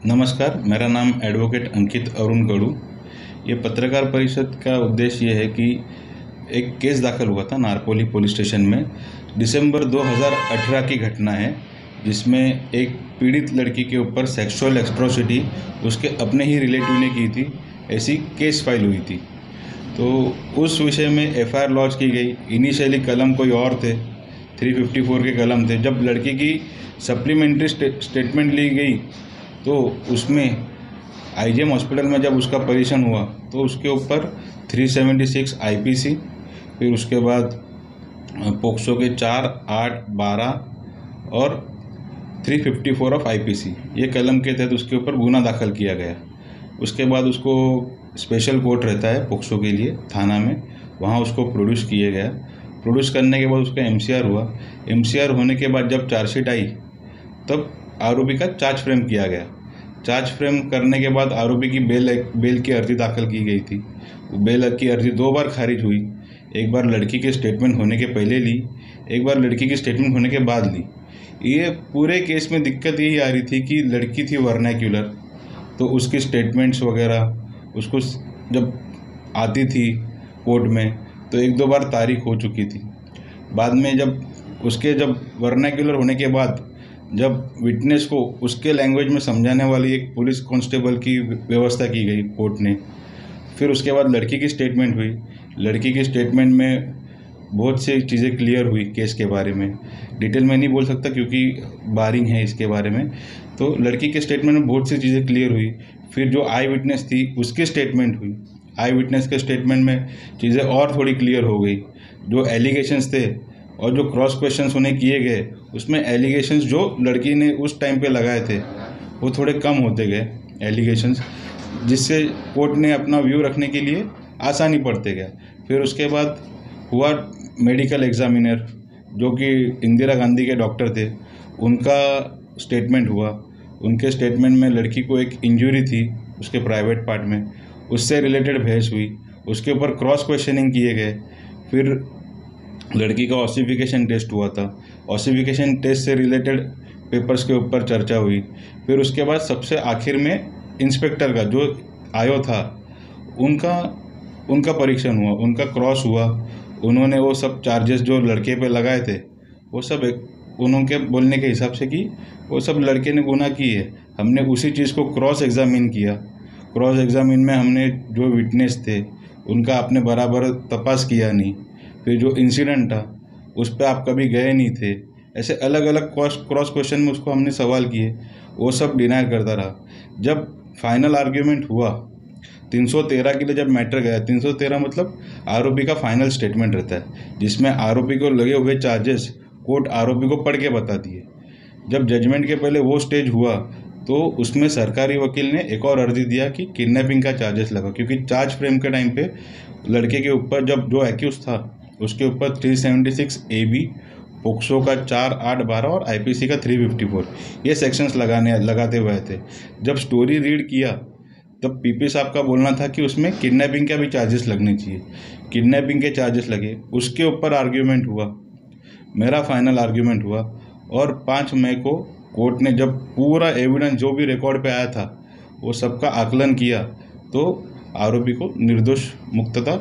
नमस्कार, मेरा नाम एडवोकेट अंकित अरुण गड़ू। ये पत्रकार परिषद का उद्देश्य ये है कि एक केस दाखिल हुआ था नारपोली पुलिस स्टेशन में। दिसंबर 2018 की घटना है, जिसमें एक पीड़ित लड़की के ऊपर सेक्सुअल एक्सट्रोसिटी उसके अपने ही रिलेटिव ने की थी, ऐसी केस फाइल हुई थी। तो उस विषय में एफआईआर लॉन्च की गई। इनिशियली कलम कोई और थे, 354 के कलम थे। जब लड़की की सप्लीमेंट्री स्टेटमेंट ली गई तो उसमें आईजीएम हॉस्पिटल में जब उसका परीक्षण हुआ तो उसके ऊपर 376 आईपीसी, फिर उसके बाद पोक्सो के 4, 8, 12 और 354 ऑफ आईपीसी, ये कलम के तहत उसके ऊपर गुना दाखिल किया गया। उसके बाद उसको स्पेशल कोर्ट रहता है पोक्सो के लिए थाना में, वहाँ उसको प्रोड्यूस किया गया। प्रोड्यूस करने के बाद उसका एमसीआर हुआ। एमसीआर होने के बाद जब चार्जशीट आई तब आरोपी का चार्ज फ्रेम किया गया। चार्ज फ्रेम करने के बाद आरोपी की बेल की अर्जी दाखिल की गई थी। बेल की अर्जी 2 बार खारिज हुई। एक बार लड़की के स्टेटमेंट होने के पहले ली, एक बार लड़की की स्टेटमेंट होने के बाद ली। ये पूरे केस में दिक्कत यही आ रही थी कि लड़की थी वर्नैक्युलर, तो उसकी स्टेटमेंट्स वगैरह उसको जब आती थी कोर्ट में तो 1-2 बार तारीख हो चुकी थी। बाद में जब वर्नैक्युलर होने के बाद जब विटनेस को उसके लैंग्वेज में समझाने वाली एक पुलिस कांस्टेबल की व्यवस्था की गई कोर्ट ने, फिर उसके बाद लड़की की स्टेटमेंट हुई। लड़की की स्टेटमेंट में बहुत सी चीज़ें क्लियर हुई केस के बारे में। डिटेल में नहीं बोल सकता क्योंकि बारिंग है इसके बारे में। तो लड़की के स्टेटमेंट में बहुत सी चीज़ें क्लियर हुई। फिर जो आई विटनेस थी उसकी स्टेटमेंट हुई। आई विटनेस के स्टेटमेंट में चीज़ें और थोड़ी क्लियर हो गई। जो एलिगेशंस थे और जो क्रॉस क्वेश्चंस उन्हें किए गए, उसमें एलिगेशंस जो लड़की ने उस टाइम पे लगाए थे वो थोड़े कम होते गए एलिगेशंस, जिससे कोर्ट ने अपना व्यू रखने के लिए आसानी पड़ते गया। फिर उसके बाद हुआ मेडिकल एग्जामिनर जो कि इंदिरा गांधी के डॉक्टर थे, उनका स्टेटमेंट हुआ। उनके स्टेटमेंट में लड़की को एक इंजरी थी उसके प्राइवेट पार्ट में, उससे रिलेटेड बहस हुई। उसके ऊपर क्रॉस क्वेश्चनिंग किए गए। फिर लड़की का ऑसिफिकेशन टेस्ट हुआ था। ऑसिफिकेशन टेस्ट से रिलेटेड पेपर्स के ऊपर चर्चा हुई। फिर उसके बाद सबसे आखिर में इंस्पेक्टर का जो आयो था उनका परीक्षण हुआ, उनका क्रॉस हुआ। उन्होंने वो सब चार्जेस जो लड़के पे लगाए थे वो सब उनके बोलने के हिसाब से कि वो सब लड़के ने गुनाह की है। हमने उसी चीज़ को क्रॉस एग्जामिन किया। क्रॉस एग्जामिन में हमने जो विटनेस थे उनका आपने बराबर तपास किया नहीं। फिर जो इंसिडेंट था उस पर आप कभी गए नहीं थे। ऐसे अलग अलग क्रॉस क्वेश्चन में उसको हमने सवाल किए, वो सब डिनाई करता रहा। जब फाइनल आर्ग्यूमेंट हुआ 313 के लिए, जब मैटर गया 313 मतलब आरोपी का फाइनल स्टेटमेंट रहता है, जिसमें आरोपी को लगे हुए चार्जेस कोर्ट आरोपी को पढ़ के बता दिए। जब जजमेंट के पहले वो स्टेज हुआ तो उसमें सरकारी वकील ने एक और अर्जी दिया कि किडनैपिंग का चार्जेस लगा, क्योंकि चार्ज फ्रेम के टाइम पे लड़के के ऊपर जब जो एक्यूज था उसके ऊपर 376 AB, पोक्सो का 4, 8, 12 और आईपीसी का 354 ये सेक्शंस लगाते हुए थे। जब स्टोरी रीड किया तब पीपी साहब का बोलना था कि उसमें किडनैपिंग का भी चार्जेस लगने चाहिए। किडनैपिंग के चार्जेस लगे, उसके ऊपर आर्ग्यूमेंट हुआ। मेरा फाइनल आर्ग्यूमेंट हुआ और 5 मई को कोर्ट ने जब पूरा एविडेंस जो भी रिकॉर्ड पे आया था वो सबका आकलन किया तो आरोपी को निर्दोष मुक्तता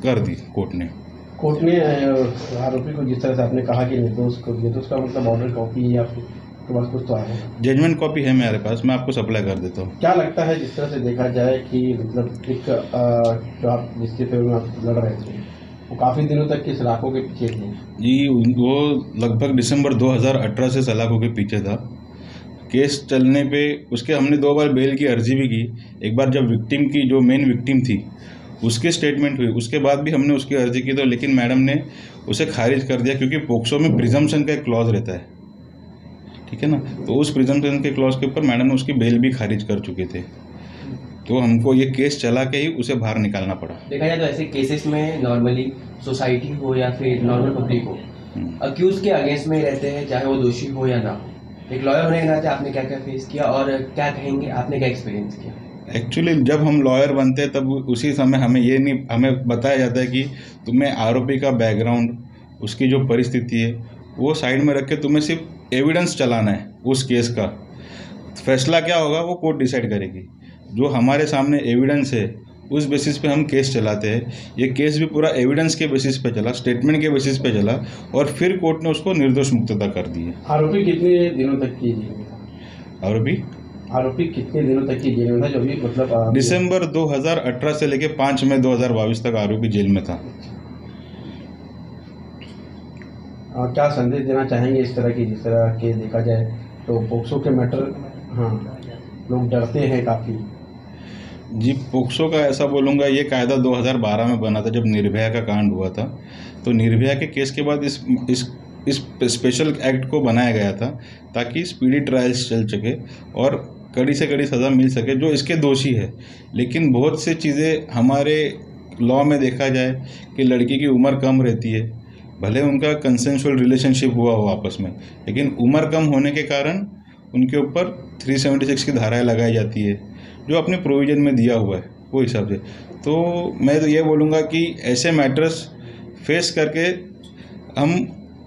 कर दी कोर्ट ने। आरोपी को जिस तरह से आपने कहा कि निर्दोष का मतलब ऑर्डर कॉपी या फिर के पास कुछ तो है? जजमेंट कॉपी है मेरे पास, मैं आपको सप्लाई कर देता हूँ। क्या लगता है जिस तरह से देखा जाए कि मतलब एक जो आप जिसके फेवर में आप लड़ रहे थे वो काफ़ी दिनों तक किस सलाखों के पीछे थे? जी, वो लगभग दिसंबर 2018 से सलाखों के पीछे था। केस चलने पे उसके हमने 2 बार बेल की अर्जी भी की। एक बार जब विक्टिम की जो मेन विक्टिम थी उसके स्टेटमेंट हुई, उसके बाद भी हमने उसकी अर्जी की तो लेकिन मैडम ने उसे खारिज कर दिया, क्योंकि पोक्सो में प्रिजम्पशन का एक क्लॉज रहता है, ठीक है ना। तो उस प्रिजम्पशन के क्लॉज के ऊपर मैडम ने उसकी बेल भी खारिज कर चुके थे। तो हमको ये केस चला के ही उसे बाहर निकालना पड़ा। देखा जाए तो ऐसे केसेस में नॉर्मली सोसाइटी हो या फिर नॉर्मल पब्लिक हो अक्यूज के अगेंस्ट में रहते हैं, चाहे वो दोषी हो या ना हो। एक लॉयर होने के नाते आपने क्या क्या फेस किया और क्या कहेंगे, आपने क्या एक्सपीरियंस किया? एक्चुअली जब हम लॉयर बनते हैं तब उसी समय हमें बताया जाता है कि तुम्हें आरोपी का बैकग्राउंड, उसकी जो परिस्थिति है वो साइड में रख के तुम्हें सिर्फ एविडेंस चलाना है उस केस का। फैसला क्या होगा वो कोर्ट डिसाइड करेगी। जो हमारे सामने एविडेंस है उस बेसिस पे हम केस चलाते हैं। ये केस भी पूरा एविडेंस के बेसिस पे चला, स्टेटमेंट के बेसिस पे चला और फिर कोर्ट ने उसको निर्दोष मुक्तता कर दी है। आरोपी कितने दिनों तक की जेल में था? आरोपी कितने दिनों तक की जेल में था? जो भी मतलब दिसंबर 2018 से लेके 5 मई 2022 तक आरोपी जेल में था। क्या संदेश देना चाहेंगे इस तरह की, जिस तरह के देखा जाए तो पोक्सो के मैटर, हाँ, लोग डरते हैं काफ़ी। जी, पोक्सो का ऐसा बोलूँगा, ये कायदा 2012 में बना था जब निर्भया का कांड हुआ था। तो निर्भया के केस के बाद इस स्पेशल एक्ट को बनाया गया था ताकि स्पीडी ट्रायल्स चल सके और कड़ी से कड़ी सज़ा मिल सके जो इसके दोषी है। लेकिन बहुत सी चीज़ें हमारे लॉ में देखा जाए कि लड़की की उम्र कम रहती है, भले उनका कंसेंशुअल रिलेशनशिप हुआ हो आपस में, लेकिन उम्र कम होने के कारण उनके ऊपर 376 की धाराएं लगाई जाती है जो अपने प्रोविज़न में दिया हुआ है वो हिसाब से। तो मैं तो ये बोलूँगा कि ऐसे मैटर्स फेस करके हम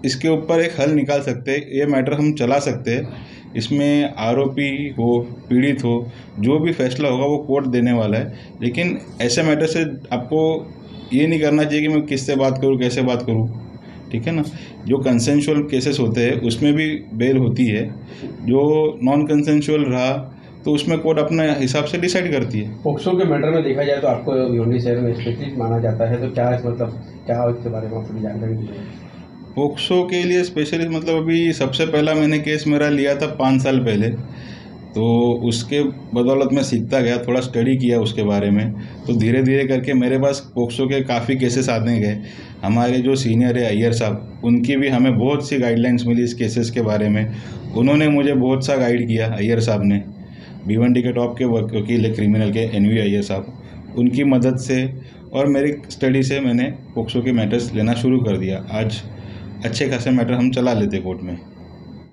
इसके ऊपर एक हल निकाल सकते हैं, ये मैटर हम चला सकते हैं। इसमें आरोपी हो, पीड़ित हो, जो भी फैसला होगा वो कोर्ट देने वाला है। लेकिन ऐसे मैटर से आपको ये नहीं करना चाहिए कि मैं किससे बात करूँ, कैसे बात करूँ, ठीक है ना। जो कंसेंशुअल केसेस होते हैं उसमें भी बेल होती है, जो नॉन कंसेंशुअल रहा तो उसमें कोर्ट अपने हिसाब से डिसाइड करती है। पोक्सो के मैटर में देखा जाए तो आपको भिवंडी शहर में स्पेशलिस्ट माना जाता है, तो क्या मतलब क्या इसके बारे में थोड़ी जानकारी दीजिए। पोक्सो के लिए स्पेशलिस्ट मतलब अभी सबसे पहला मैंने केस मेरा लिया था 5 साल पहले, तो उसके बदौलत मैं सीखता गया, थोड़ा स्टडी किया उसके बारे में, तो धीरे धीरे करके मेरे पास पोक्सो के काफ़ी केसेस आने गए। हमारे जो सीनियर है अय्यर साहब, उनकी भी हमें बहुत सी गाइडलाइंस मिली इस केसेस के बारे में। उन्होंने मुझे बहुत सा गाइड किया, अय्यर साहब ने, भिवंडी के टॉप के वकील है क्रिमिनल के NV अय्यर साहब, उनकी मदद से और मेरी स्टडी से मैंने पोक्सो के मैटर्स लेना शुरू कर दिया। आज अच्छे खासे मैटर हम चला लेते कोर्ट में।